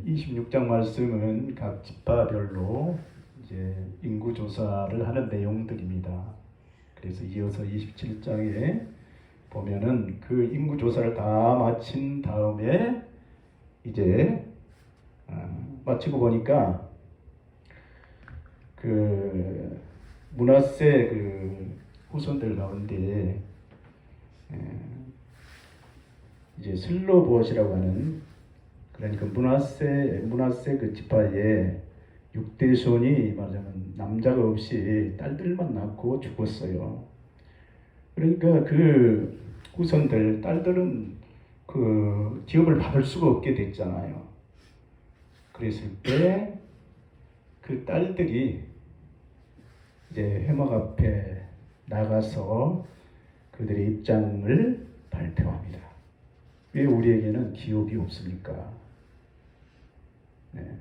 26장 말씀은 각 지파별로 이제 인구 조사를 하는 내용들입니다. 그래서 이어서 27장에 보면은 그 인구 조사를 다 마친 다음에 이제 마치고 보니까 그 므낫세 그 후손들 가운데 이제 슬로보엇이라고 하는, 그러니까 므낫세 그 지파에 6대 손이 말하자면 남자가 없이 딸들만 낳고 죽었어요. 그러니까 그 후손들 딸들은 그 기업을 받을 수가 없게 됐잖아요. 그랬을 때 그 딸들이 이제 회막 앞에 나가서 그들의 입장을 발표합니다. 왜 우리에게는 기업이 없습니까? 네.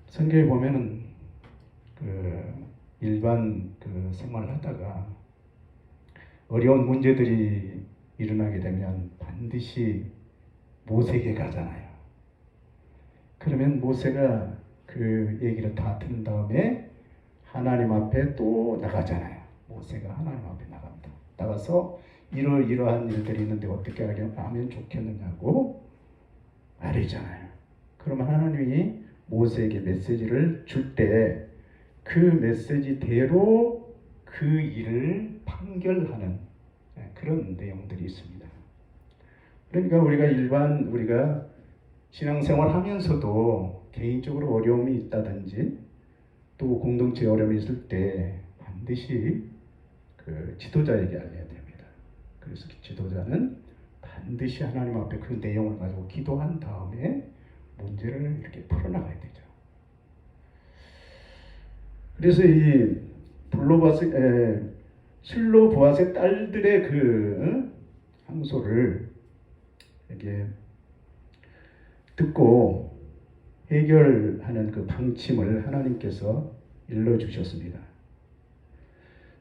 성경에 보면은 그 일반 그 생활을 하다가 어려운 문제들이 일어나게 되면 반드시 모세에게 가잖아요. 그러면 모세가 그 얘기를 다 들은 다음에 하나님 앞에 또 나가잖아요. 모세가 하나님 앞에 나갑니다. 나가서 이러이러한 일들이 있는데 어떻게 하면 좋겠느냐고 말이잖아요. 그러면 하나님이 모세에게 메시지를 줄 때 그 메시지대로 그 일을 판결하는 그런 내용들이 있습니다. 그러니까 우리가 신앙생활 하면서도 개인적으로 어려움이 있다든지 또 공동체 어려움이 있을 때 반드시 그 지도자에게 알려야 됩니다. 그래서 지도자는 반드시 하나님 앞에 그 내용을 가지고 기도한 다음에 문제를 이렇게 풀어나가야 되죠. 그래서 이 슬로보앗의 딸들의 그 항소를 이렇게 듣고 해결하는 그 방침을 하나님께서 일러주셨습니다.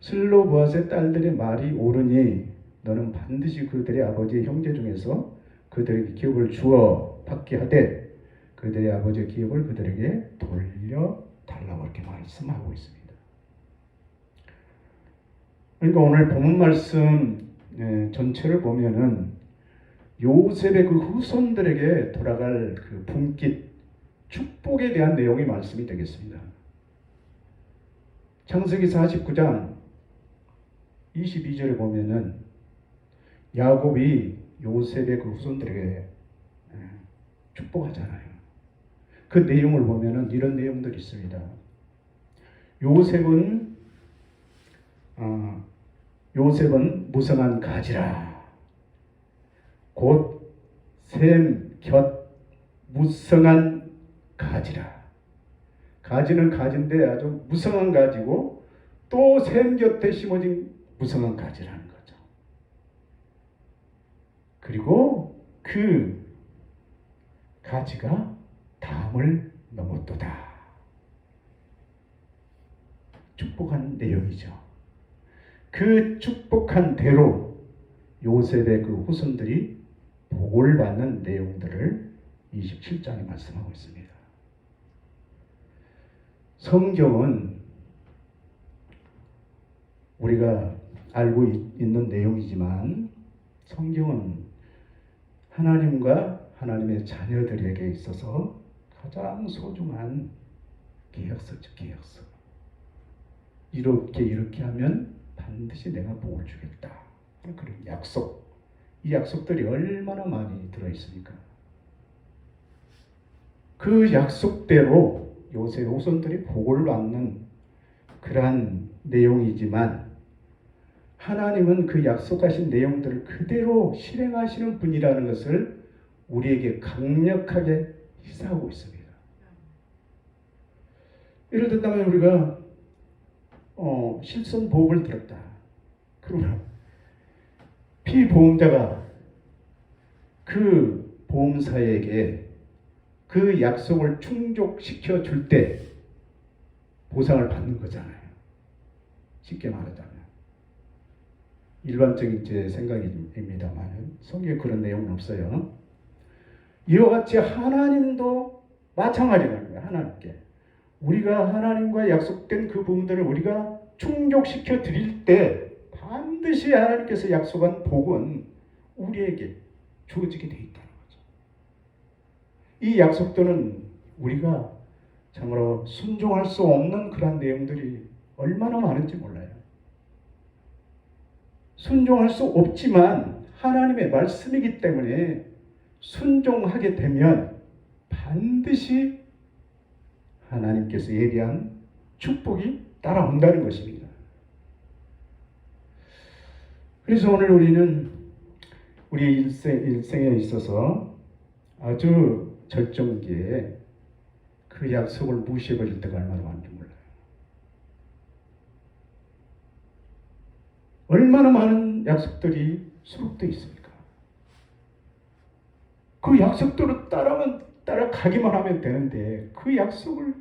슬로보앗의 딸들의 말이 옳으니 너는 반드시 그들의 아버지의 형제 중에서 그들에게 기업을 주어 받게 하되 그들의 아버지의 기업을 그들에게 돌려달라고 이렇게 말씀하고 있습니다. 그러니까 오늘 본문 말씀 전체를 보면은 요셉의 그 후손들에게 돌아갈 그 분깃, 축복에 대한 내용이 말씀이 되겠습니다. 창세기 49장 22절에 보면은 야곱이 요셉의 그 후손들에게 축복하잖아요. 그 내용을 보면은 이런 내용들이 있습니다. 요셉은 무성한 가지라. 곧 샘 곁 무성한 가지라. 가지는 가지인데 아주 무성한 가지고 또 샘 곁에 심어진 무성한 가지라는 거죠. 그리고 그 가지가 담을 넘었도다. 축복한 내용이죠. 그 축복한 대로 요셉의 그 후손들이 복을 받는 내용들을 27장에 말씀하고 있습니다. 성경은 우리가 알고 있는 내용이지만 성경은 하나님과 하나님의 자녀들에게 있어서 가장 소중한 계약서죠. 계약서. 이렇게 하면 반드시 내가 복을 주겠다. 그런 약속. 이 약속들이 얼마나 많이 들어있습니까? 그 약속대로 요셉 후손들이 복을 받는 그러한 내용이지만 하나님은 그 약속하신 내용들을 그대로 실행하시는 분이라는 것을 우리에게 강력하게 시사하고 있습니다. 예를 들자면 우리가 실손보험을 들었다. 그러면 피보험자가 그 보험사에게 그 약속을 충족시켜 줄 때 보상을 받는 거잖아요. 쉽게 말하자면. 일반적인 제 생각입니다만 성경에 그런 내용은 없어요. 이와 같이 하나님도 마찬가지라는 거예요. 하나님께. 우리가 하나님과 약속된 그 부분들을 우리가 충족시켜 드릴 때 반드시 하나님께서 약속한 복은 우리에게 주어지게 되어 있다는 거죠. 이 약속들은 우리가 참으로 순종할 수 없는 그런 내용들이 얼마나 많은지 몰라요. 순종할 수 없지만 하나님의 말씀이기 때문에 순종하게 되면 반드시 하나님께서 예비한 축복이 따라온다는 것입니다. 그래서 오늘 우리는 우리 일생에 있어서 아주 절정기에 그 약속을 무시해버릴 때가 얼마나 많은지 몰라요. 얼마나 많은 약속들이 수록되어 있습니까? 그 약속대로 따라가기만 하면 되는데 그 약속을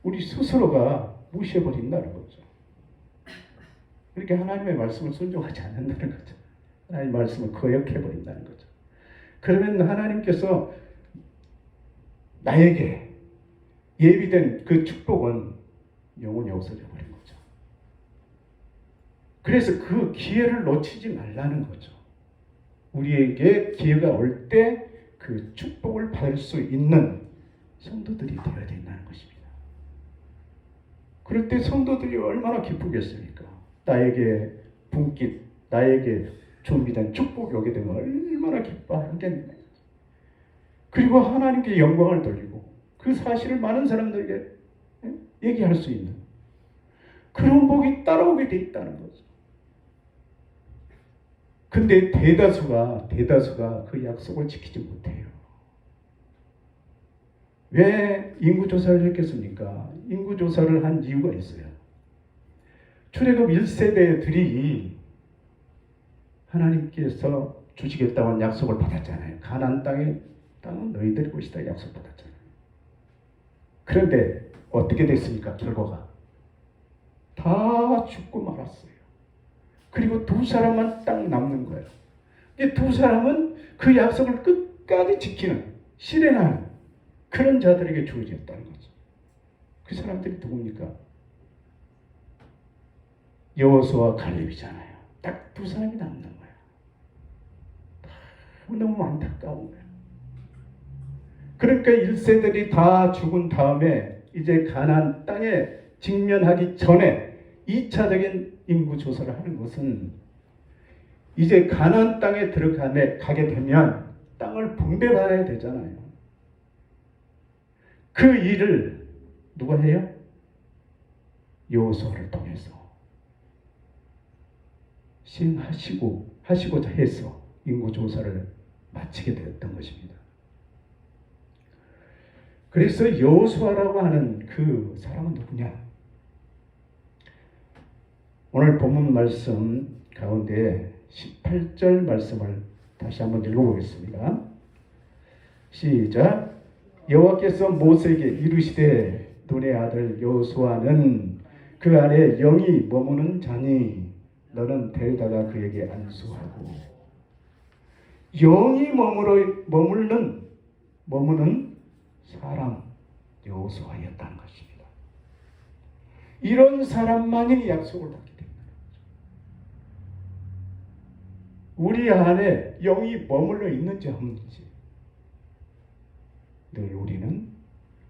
우리 스스로가 무시해버린다는 거죠. 이렇게 하나님의 말씀을 순종하지 않는다는 거죠. 하나님의 말씀을 거역해버린다는 거죠. 그러면 하나님께서 나에게 예비된 그 축복은 영원히 없어져 버린 거죠. 그래서 그 기회를 놓치지 말라는 거죠. 우리에게 기회가 올 때 그 축복을 받을 수 있는 성도들이 되어야 된다는 것입니다. 그럴 때 성도들이 얼마나 기쁘겠습니까? 나에게 분깃, 나에게 준비된 축복이 오게 되면 얼마나 기뻐하겠느냐. 그리고 하나님께 영광을 돌리고 그 사실을 많은 사람들에게 얘기할 수 있는 그런 복이 따라오게 돼 있다는 거죠. 근데 대다수가 그 약속을 지키지 못해요. 왜 인구조사를 했겠습니까? 인구조사를 한 이유가 있어요. 출애굽 1세대들이 하나님께서 주시겠다고 한 약속을 받았잖아요. 가나안 땅은 너희들의 것이다 약속 받았잖아요. 그런데 어떻게 됐습니까? 결과가 다 죽고 말았어요. 그리고 두 사람만 딱 남는 거예요. 이 두 사람은 그 약속을 끝까지 지키는, 실행하는 그런 자들에게 주어졌다는 거죠. 그 사람들이 누굽니까? 여호수아와 갈렙이잖아요. 딱 두 사람이 남는 거예요. 너무 안타까운 거예요. 그러니까 1세들이 다 죽은 다음에 이제 가나안 땅에 직면하기 전에 2차적인 인구 조사를 하는 것은 이제 가나안 땅에 가게 되면 땅을 분배받아야 되잖아요. 그 일을 누가 해요? 여호수아를 통해서 하시고자 해서 인구 조사를 마치게 되었던 것입니다. 그래서 여호수아라고 하는 그 사람은 누구냐? 오늘 본문 말씀 가운데 18절 말씀을 다시 한번 읽어보겠습니다. 시작. 여호와께서 모세에게 이르시되 눈의 아들 여호수아는 그 안에 영이 머무는 자니 너는 데려다가 그에게 안수하고. 영이 머무는 사람 여호수아였다는 것입니다. 이런 사람만이 약속을 받게 됩니다. 우리 안에 영이 머물러 있는지 없는지 늘 우리는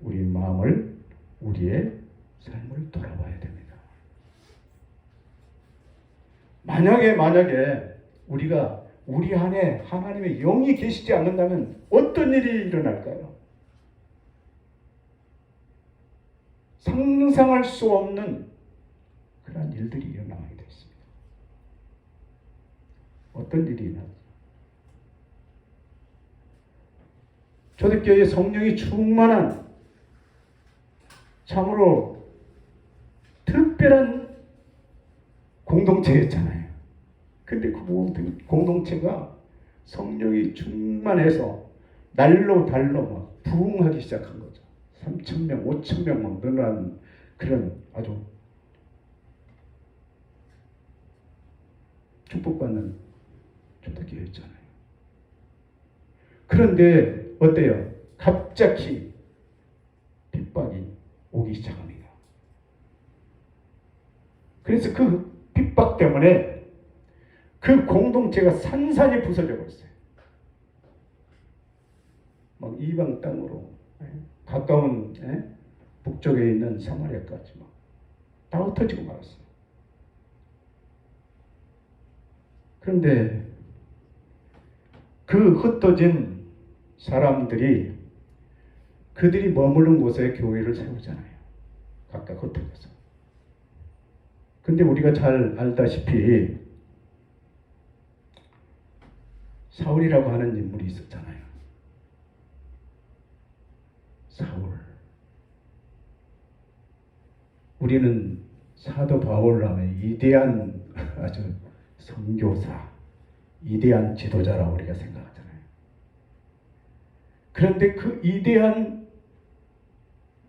우리 마음을, 우리의 삶을 돌아봐야 됩니다. 만약에 우리가 우리 안에 하나님의 영이 계시지 않는다면 어떤 일이 일어날까요? 상상할 수 없는 그런 일들이 일어나게 됐습니다. 어떤 일이 일어나죠? 초대교회 성령이 충만한 참으로 특별한 공동체였잖아요. 근데 그 공동체가 성령이 충만해서 날로 달로 막 부흥하기 시작한 거죠. 3,000명, 5,000명 막 늘어난 그런 아주 축복받는 초대교회였잖아요. 그런데 어때요? 갑자기 핍박이 오기 시작합니다. 그래서 그 핍박 때문에 그 공동체가 산산이 부서져 버렸어요. 막 이방 땅으로 가까운 북쪽에 있는 사마리아까지 막 다 흩어지고 말았어요. 그런데 그 흩어진 사람들이 그들이 머무른 곳에 교회를 세우잖아요. 각각 흩어져서. 근데 우리가 잘 알다시피 사울이라고 하는 인물이 있었잖아요. 사울. 우리는 사도 바울 하면 위대한 아주 선교사, 위대한 지도자라고 우리가 생각하잖아요. 그런데 그 위대한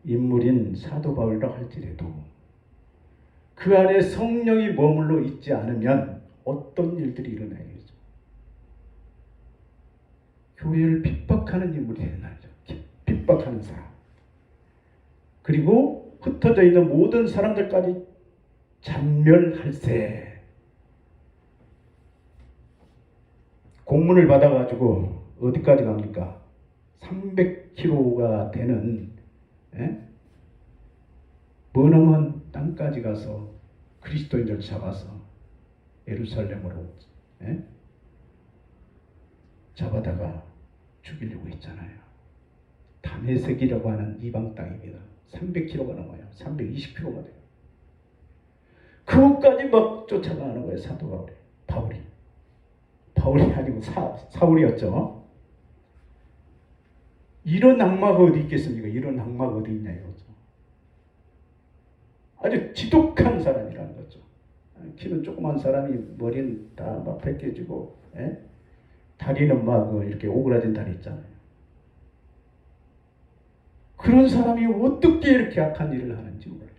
인물인 사도 바울이라고 할지라도 그 안에 성령이 머물러 있지 않으면 어떤 일들이 일어나겠죠? 교회를 핍박하는 인물이 되나죠? 핍박하는 사람. 그리고 흩어져 있는 모든 사람들까지 잔멸할세. 공문을 받아가지고 어디까지 갑니까? 300km가 되는 머나먼 땅까지 가서 그리스도인들 잡아서 예루살렘으로 잡아다가 죽이려고 했잖아요. 다메섹이라고 하는 이방 땅입니다. 300km가 넘어요. 320km가 돼요. 그것까지 막 쫓아가는 거예요. 사도 바울이 아니고 사울이었죠. 이런 악마가 어디 있겠습니까? 이런 악마가 어디 있냐 이거죠. 아주 지독한 사람이라는 거죠. 키는 조그만 사람이 머리는 다 막 벗겨지고 다리는 막 이렇게 오그라진 다리 있잖아요. 그런 사람이 어떻게 이렇게 악한 일을 하는지 몰라요.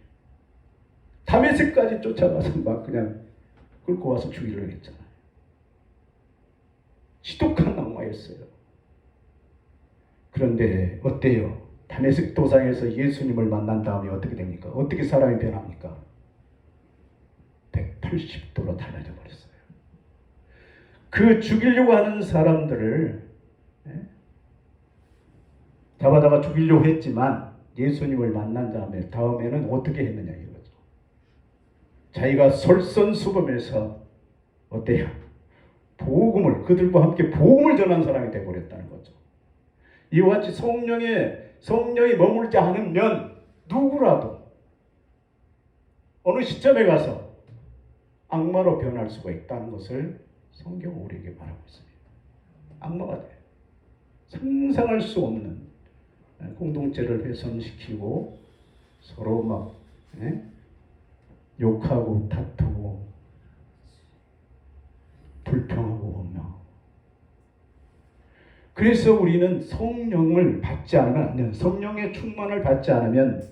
다메섹까지 쫓아가서 막 그냥 끌고 와서 죽이려고 했잖아요. 지독한 악마였어요. 그런데 어때요? 다메섹 도상에서 예수님을 만난 다음에 어떻게 됩니까? 어떻게 사람이 변합니까? 180도로 달라져 버렸어요. 그 죽이려고 하는 사람들을 잡아다가 죽이려고 했지만 예수님을 만난 다음에는 어떻게 했느냐 이거죠. 자기가 솔선수범해서 어때요? 그들과 함께 복음을 전한 사람이 되어버렸다는 거죠. 이와 같이 성령이 머물지 않으면 누구라도 어느 시점에 가서 악마로 변할 수가 있다는 것을 성경은 우리에게 말하고 있습니다. 악마가 돼요. 상상할 수 없는 공동체를 훼손시키고 서로 막 욕하고 다투고 불평하고 원망하고. 그래서 우리는 성령을 받지 않으면, 성령의 충만을 받지 않으면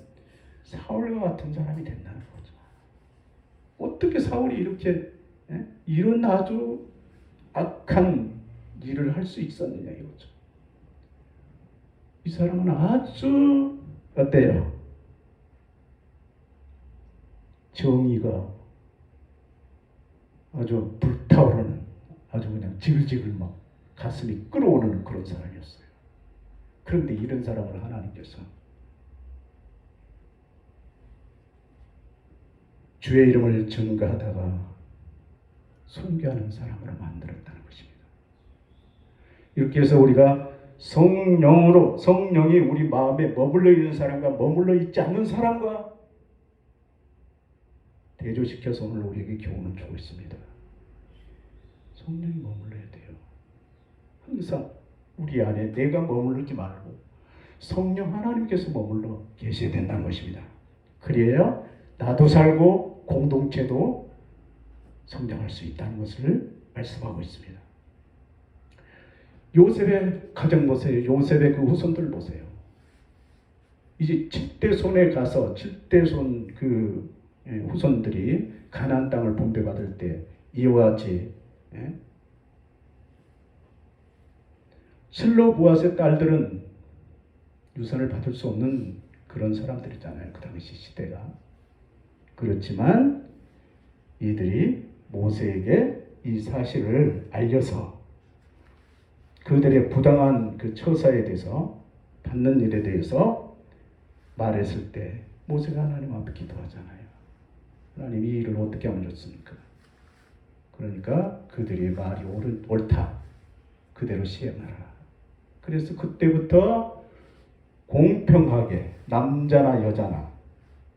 사울과 같은 사람이 된다는 거죠. 어떻게 사울이 이렇게 이런 아주 악한 일을 할 수 있었느냐 이거죠. 이 사람은 아주 어때요? 정의가 아주 불타오르는, 아주 그냥 지글지글 막 가슴이 끓어오르는 그런 사람이었어요. 그런데 이런 사람을 하나님께서 주의 이름을 전가하다가 순교하는 사람으로 만들었다는 것입니다. 이렇게 해서 우리가 성령이 우리 마음에 머물러 있는 사람과 머물러 있지 않는 사람과 대조시켜서 오늘 우리에게 교훈을 주고 있습니다. 성령이 머물러야 돼요. 항상 우리 안에 내가 머무르지 말고 성령 하나님께서 머물러 계셔야 된다는 것입니다. 그래야 나도 살고 공동체도 성장할 수 있다는 것을 말씀하고 있습니다. 요셉의 가정 보세요. 요셉의 그 후손들 보세요. 이제 7대 손에 가서 7대 손 그 후손들이 가나안 땅을 분배받을 때 이와 같이 슬로보아스의 딸들은 유산을 받을 수 없는 그런 사람들이잖아요. 그 당시 시대가. 그렇지만 이들이 모세에게 이 사실을 알려서 그들의 부당한 그 처사에 대해서 받는 일에 대해서 말했을 때 모세가 하나님 앞에 기도하잖아요. 하나님 이 일을 어떻게 하면 좋습니까? 그러니까 그들의 말이 옳다. 그대로 시행하라. 그래서 그때부터 공평하게 남자나 여자나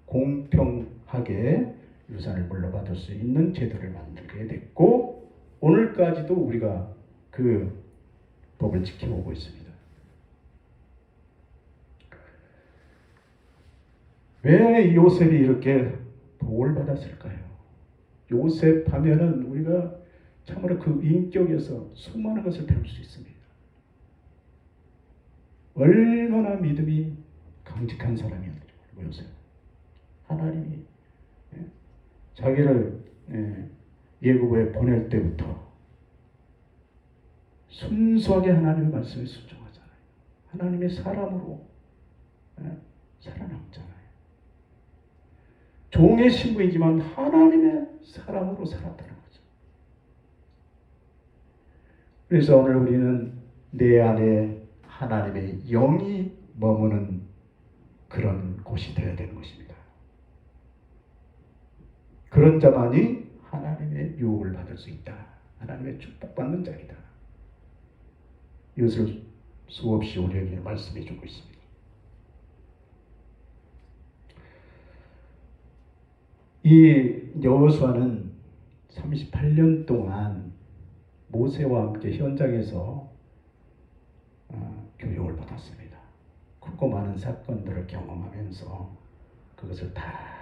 공평하게 유산을 물려받을 수 있는 제도를 만들게 됐고 오늘까지도 우리가 그 법을 지켜오고 있습니다. 왜 요셉이 이렇게 복을 받았을까요? 요셉 하면은 우리가 참으로 그 인격에서 수많은 것을 배울 수 있습니다. 얼마나 믿음이 강직한 사람이었는지 요셉. 하나님이 자기를 예고에 보낼 때부터 순수하게 하나님의 말씀에 순종하잖아요. 하나님의 사람으로 살아남잖아요. 종의 신분이지만 하나님의 사람으로 살았다는 거죠. 그래서 오늘 우리는 내 안에 하나님의 영이 머무는 그런 곳이 되어야 되는 것입니다. 그런 자만이 하나님의 유혹을 받을 수 있다. 하나님의 축복받는 자이다. 이것을 수없이 우리에게 말씀해 주고 있습니다. 이 여호수아는 38년 동안 모세와 함께 현장에서 교육을 받았습니다. 크고 많은 사건들을 경험하면서 그것을 다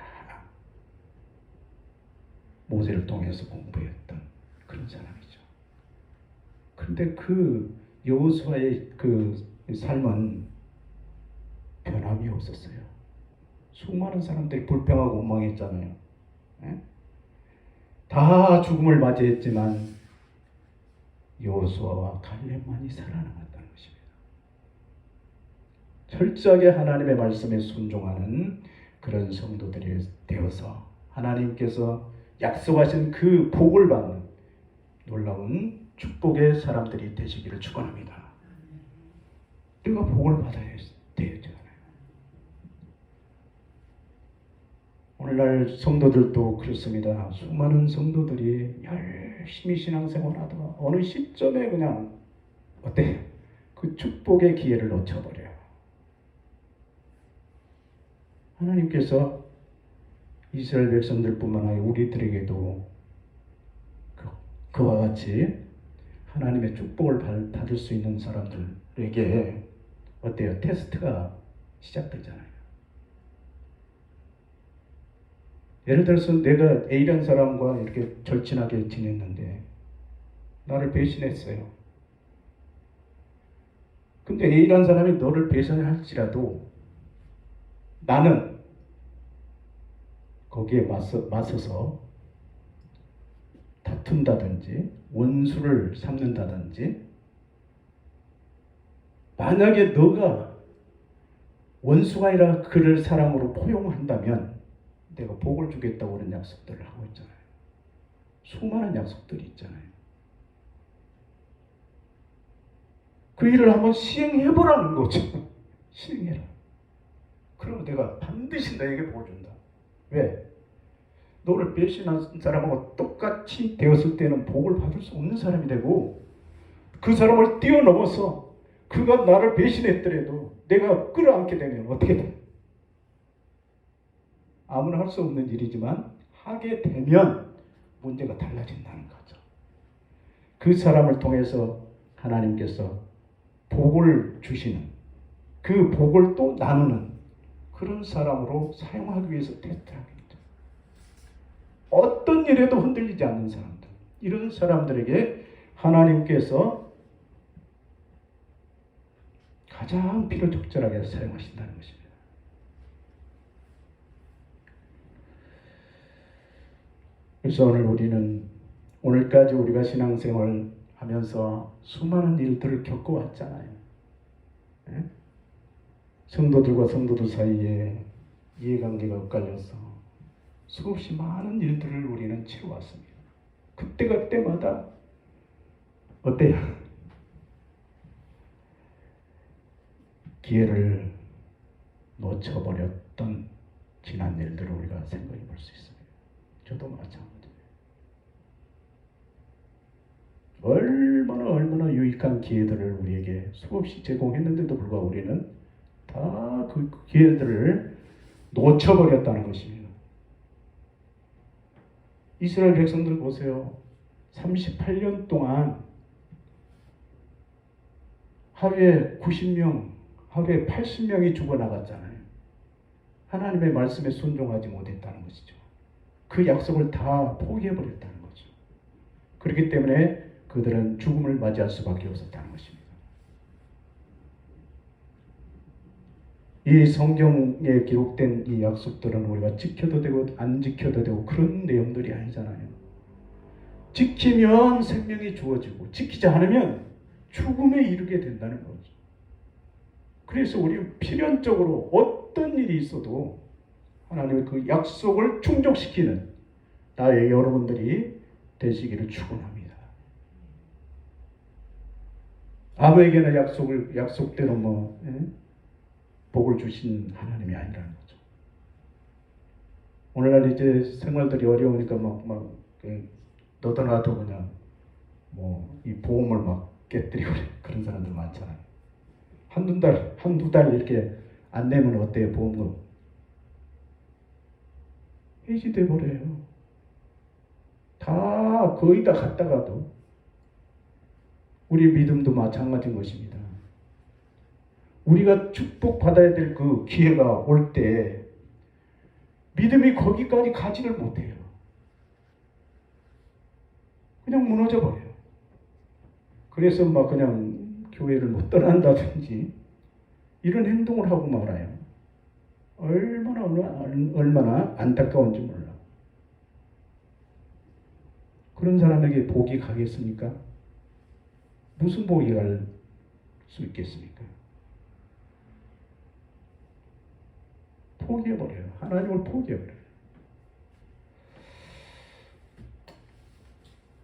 모세를 통해서 공부했던 그런 사람이죠. 그런데 그 여호수아의 그 삶은 변함이 없었어요. 수많은 사람들이 불평하고 원망했잖아요. 다 죽음을 맞이했지만 여호수아와 갈렙만이 살아남았다는 것입니다. 철저하게 하나님의 말씀에 순종하는 그런 성도들이 되어서 하나님께서 약속하신 그 복을 받는 놀라운 축복의 사람들이 되시기를 축원합니다. 우리가 복을 받아야 되잖아요. 오늘날 성도들도 그렇습니다. 수많은 성도들이 열심히 신앙생활하다가 어느 시점에 그냥 어때요? 그 축복의 기회를 놓쳐버려요. 하나님께서 이스라엘 백성들뿐만 아니라 우리들에게도 그와 같이 하나님의 축복을 받을 수 있는 사람들에게 어때요? 테스트가 시작되잖아요. 예를 들어서 내가 A라는 사람과 이렇게 절친하게 지냈는데 나를 배신했어요. 근데 A라는 사람이 너를 배신할지라도 나는 거기에 맞서서 다툰다든지 원수를 삼는다든지 만약에 너가 원수가 아니라 그를 사랑으로 포용한다면 내가 복을 주겠다고 그런 약속들을 하고 있잖아요. 수많은 약속들이 있잖아요. 그 일을 한번 시행해보라는 거죠. 시행해라. 그러면 내가 반드시 너에게 복을 준다. 왜? 너를 배신한 사람하고 똑같이 되었을 때는 복을 받을 수 없는 사람이 되고 그 사람을 뛰어넘어서 그가 나를 배신했더라도 내가 끌어안게 되면 어떻게 돼? 아무나 할 수 없는 일이지만 하게 되면 문제가 달라진다는 거죠. 그 사람을 통해서 하나님께서 복을 주시는 그 복을 또 나누는 그런 사람으로 사용하기 위해서 테스트합니다. 어떤 일에도 흔들리지 않는 사람들, 이런 사람들에게 하나님께서 가장 필요적절하게 사용하신다는 것입니다. 그래서 오늘 우리는 오늘까지 우리가 신앙생활 하면서 수많은 일들을 겪어왔잖아요. 예? 성도들과 성도들 사이에 이해관계가 엇갈려서 수없이 많은 일들을 우리는 치러왔습니다. 그때마다 어때요? 기회를 놓쳐버렸던 지난 일들을 우리가 생각해 볼 수 있습니다. 저도 마찬가지예요. 얼마나 유익한 기회들을 우리에게 수없이 제공했는데도 불구하고 우리는 다 그 기회들을 놓쳐버렸다는 것입니다. 이스라엘 백성들 보세요. 38년 동안 하루에 90명, 하루에 80명이 죽어나갔잖아요. 하나님의 말씀에 순종하지 못했다는 것이죠. 그 약속을 다 포기해버렸다는 거죠. 그렇기 때문에 그들은 죽음을 맞이할 수밖에 없었다는 것입니다. 이 성경에 기록된 이 약속들은 우리가 지켜도 되고 안 지켜도 되고 그런 내용들이 아니잖아요. 지키면 생명이 주어지고 지키지 않으면 죽음에 이르게 된다는 거죠. 그래서 우리는 필연적으로 어떤 일이 있어도 하나님의 그 약속을 충족시키는 나의 여러분들이 되시기를 축원합니다. 아무에게나 약속대로 복을 주신 하나님이 아니라는 거죠. 오늘날 이제 생활들이 어려우니까 너도 나도 그냥 이 보험을 막 깨뜨리고 그런 사람들 많잖아요. 한두 달 이렇게 안 내면 어때요? 보험금 해지돼 버려요. 다 거의 다 갔다가도 우리 믿음도 마찬가지인 것입니다. 우리가 축복받아야 될 그 기회가 올 때 믿음이 거기까지 가지를 못해요. 그냥 무너져 버려요. 그래서 그냥 교회를 못 떠난다든지 이런 행동을 하고 말아요. 얼마나 안타까운지 몰라. 그런 사람에게 복이 가겠습니까? 무슨 복이 갈 수 있겠습니까? 포기해버려요. 하나님을 포기해버려요.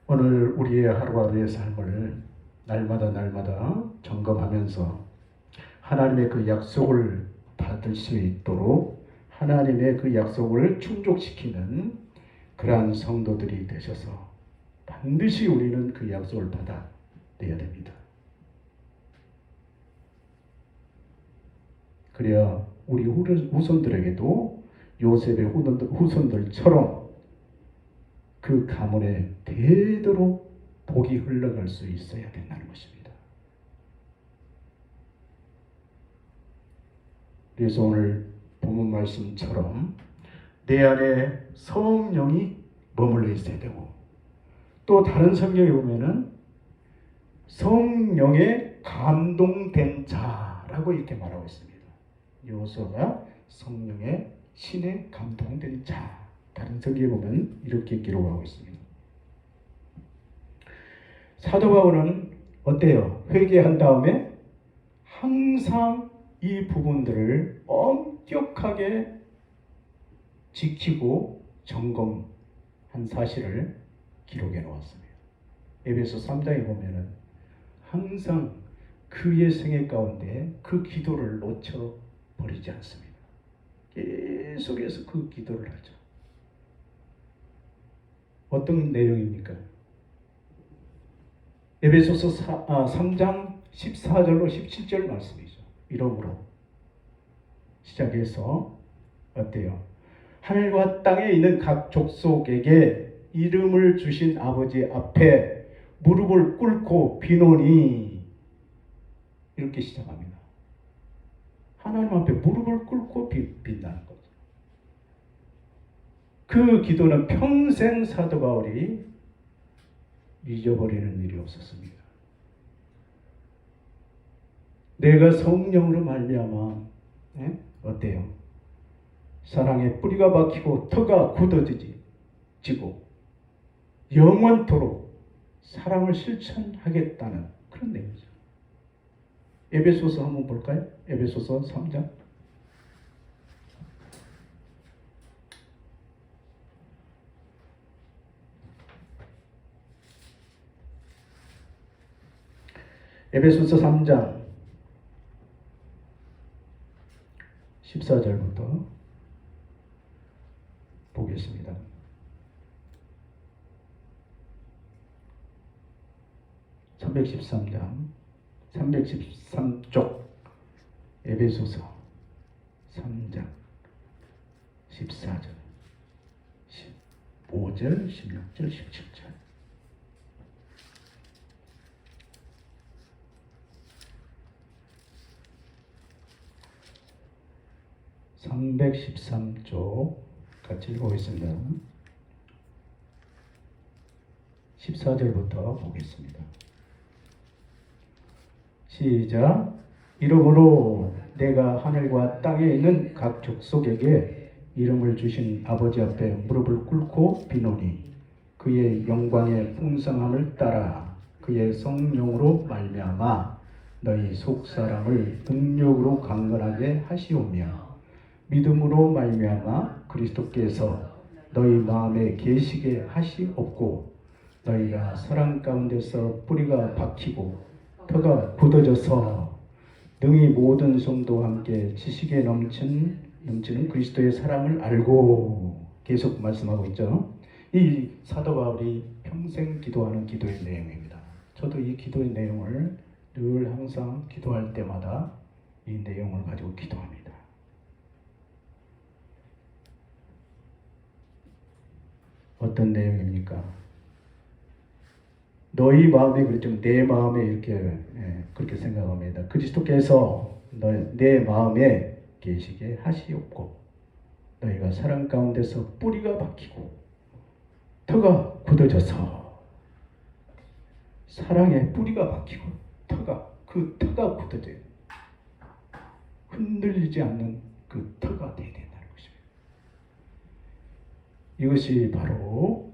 오늘 우리의 하루하루의 삶을 날마다 점검하면서 하나님의 그 약속을 받을 수 있도록 하나님의 그 약속을 충족시키는 그러한 성도들이 되셔서 반드시 우리는 그 약속을 받아내야 됩니다. 그래야 우리 후손들에게도 요셉의 후손들처럼 그 가문에 대대로 복이 흘러갈 수 있어야 된다는 것입니다. 그래서 오늘 본문 말씀처럼 내 안에 성령이 머물러 있어야 되고, 또 다른 성경에 보면은 성령에 감동된 자라고 이렇게 말하고 있습니다. 요소가 성령의 신에 감동된 자. 다른 성경에 보면 이렇게 기록하고 있습니다. 사도 바울은 어때요? 회개한 다음에 항상 이 부분들을 엄격하게 지키고 점검한 사실을 기록해 놓았습니다. 에베소 3장에 보면은 항상 그의 생애 가운데 그 기도를 놓쳐버리지 않습니다. 계속해서 그 기도를 하죠. 어떤 내용입니까? 에베소서 3장 14절로 17절 말씀이죠. 이러므로 시작해서 어때요? 하늘과 땅에 있는 각 족속에게 이름을 주신 아버지 앞에 무릎을 꿇고 비노니, 이렇게 시작합니다. 하나님 앞에 무릎을 꿇고 빈다는 거죠. 그 기도는 평생 사도 바울이 잊어버리는 일이 없었습니다. 내가 성령으로 말미암아 어때요? 사랑의 뿌리가 박히고 터가 굳어지고 영원토록 사랑을 실천하겠다는 그런 내용이죠. 에베소서 한번 볼까요? 에베소서 3장. 에베소서 3장 14절부터 보겠습니다. (313장) 313쪽 에베소서 3장 14절 15절 16절 17절 313쪽 같이 읽어보겠습니다. 14절부터 보겠습니다. 시작. 이러므로 내가 하늘과 땅에 있는 각 족속에게 이름을 주신 아버지 앞에 무릎을 꿇고 비노니 그의 영광의 풍성함을 따라 그의 성령으로 말미암아 너희 속사람을 능력으로 강건하게 하시오며 믿음으로 말미암아 그리스도께서 너희 마음에 계시게 하시옵고 너희가 사랑 가운데서 뿌리가 박히고 터가 굳어져서 능히 모든 성도와 함께 지식에 넘치는 그리스도의 사랑을 알고 계속 말씀하고 있죠. 이 사도 바울이 평생 기도하는 기도의 내용입니다. 저도 이 기도의 내용을 늘 항상 기도할 때마다 이 내용을 가지고 기도합니다. 어떤 내용입니까? 너희 마음에 그랬죠. 내 마음에 이렇게 그렇게 생각합니다. 그리스도께서 내 마음에 계시게 하시옵고 너희가 사랑 가운데서 뿌리가 박히고 터가 굳어져서 사랑에 뿌리가 박히고 그 터가 굳어져요. 흔들리지 않는 그 터가 되어야 된다는 것입니다. 이것이 바로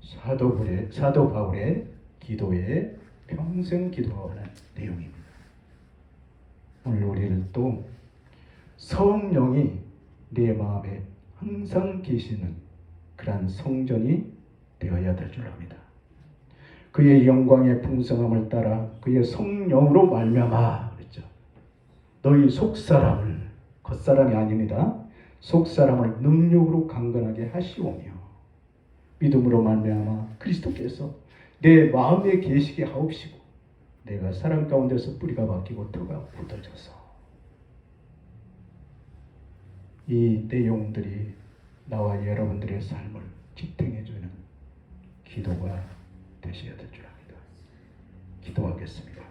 사도 바울의 기도에 평생 기도하는 내용입니다. 오늘 우리를 또 성령이 내 마음에 항상 계시는 그러한 성전이 되어야 될 줄 압니다. 그의 영광의 풍성함을 따라 그의 성령으로 말미암아 그랬죠. 너희 속사람을 겉사람이 아닙니다. 속사람을 능력으로 강건하게 하시오며 믿음으로 말미암아 그리스도께서 내 마음에 계시게 하옵시고 내가 사랑 가운데서 뿌리가 박히고 터가 굳어져서 이 내용들이 나와 여러분들의 삶을 지탱해주는 기도가 되셔야 될 줄 압니다. 기도하겠습니다.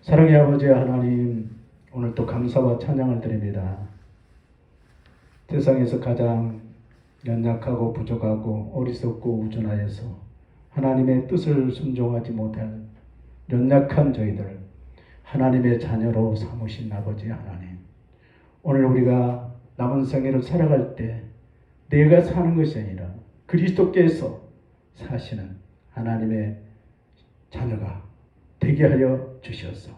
사랑의 아버지 하나님, 오늘 또 감사와 찬양을 드립니다. 세상에서 가장 연약하고 부족하고 어리석고 우둔하여서 하나님의 뜻을 순종하지 못한 연약한 저희들 하나님의 자녀로 삼으신 아버지 하나님, 오늘 우리가 남은 생애를 살아갈 때 내가 사는 것이 아니라 그리스도께서 사시는 하나님의 자녀가 되게 하여 주셔서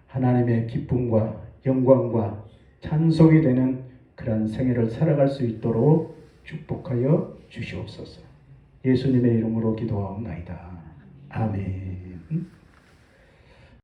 하나님의 기쁨과 영광과 찬송이 되는 그러한 생애를 살아갈 수 있도록 축복하여 주시옵소서. 예수님의 이름으로 기도하옵나이다. 아멘.